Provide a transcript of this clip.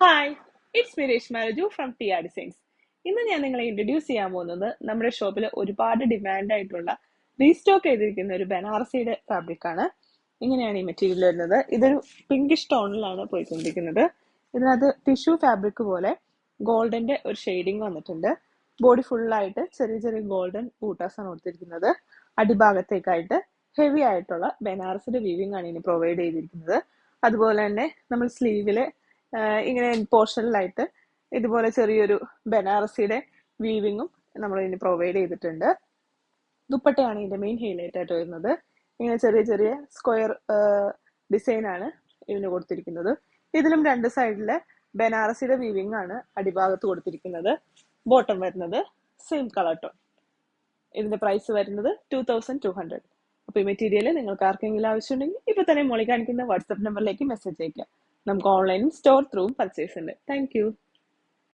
Hi, it's me Reshma Raju from T R designs. ഇന്ന് ഞാൻ നിങ്ങളെ ഇൻട്രൊഡ്യൂസ് ചെയ്യാൻ പോകുന്നത് നമ്മുടെ ഷോപ്പിൽ ഒരുപാട് ഡിമാൻഡ് ആയിട്ടുള്ള റീസ്റ്റോക്ക് ചെയ്തിരിക്കുന്ന ഒരു ബനാറസിയുടെ ഫാബ്രിക് ആണ്. ഇങ്ങനെയാണ് ഈ മെറ്റീരിയൽ വരുന്നത്. ഇതൊരു പിങ്കിഷ് ടോണിലാണ് പോയിക്കൊണ്ടിരിക്കുന്നത്. ഇതിനകത്ത് ടിഷ്യൂ ഫാബ്രിക് പോലെ ഗോൾഡന്റെ ഒരു ഷെയ്ഡിങ് വന്നിട്ടുണ്ട്. ബോഡി ഫുള്ളായിട്ട് ചെറിയ ചെറിയ ഗോൾഡൻ ബൂട്ടാസ് ആണ് കൊടുത്തിരിക്കുന്നത്. അടിഭാഗത്തേക്കായിട്ട് ഹെവി ആയിട്ടുള്ള ബനാറസിയുടെ വീവിംഗ് ആണ് ഇനി പ്രൊവൈഡ് ചെയ്തിരിക്കുന്നത്. അതുപോലെ തന്നെ നമ്മൾ സ്ലീവില് ഇങ്ങനെ പോർഷനിലായിട്ട് ഇതുപോലെ ചെറിയൊരു ബനാറസിയുടെ വീവിങ്ങും നമ്മൾ ഇതിന് പ്രൊവൈഡ് ചെയ്തിട്ടുണ്ട്. ദുപ്പട്ടയാണ് ഇതിന്റെ മെയിൻ ഹൈലൈറ്റ് ആയിട്ട് വരുന്നത്. ഇങ്ങനെ ചെറിയ ചെറിയ സ്ക്വയർ ഡിസൈൻ ആണ് ഇതിന് കൊടുത്തിരിക്കുന്നത്. ഇതിലും രണ്ട് സൈഡിലെ ബനാറസിയുടെ വീവിംഗ് ആണ് അടിഭാഗത്ത് കൊടുത്തിരിക്കുന്നത്. ബോട്ടം വരുന്നത് സെയിം കളർ ടോൺ. ഇതിന്റെ പ്രൈസ് വരുന്നത് 2200. അപ്പോൾ ഈ മെറ്റീരിയൽ നിങ്ങൾക്ക് ആർക്കെങ്കിലും ആവശ്യമുണ്ടെങ്കിൽ ഇപ്പൊ തന്നെ മോളി കാണിക്കുന്ന വാട്സ്ആപ്പ് നമ്പറിലേക്ക് മെസ്സേജ് അയക്കാം. നമുക്ക് ഓൺലൈനും സ്റ്റോർ ത്രൂവും പർച്ചേസ് ഉണ്ട്. Thank you.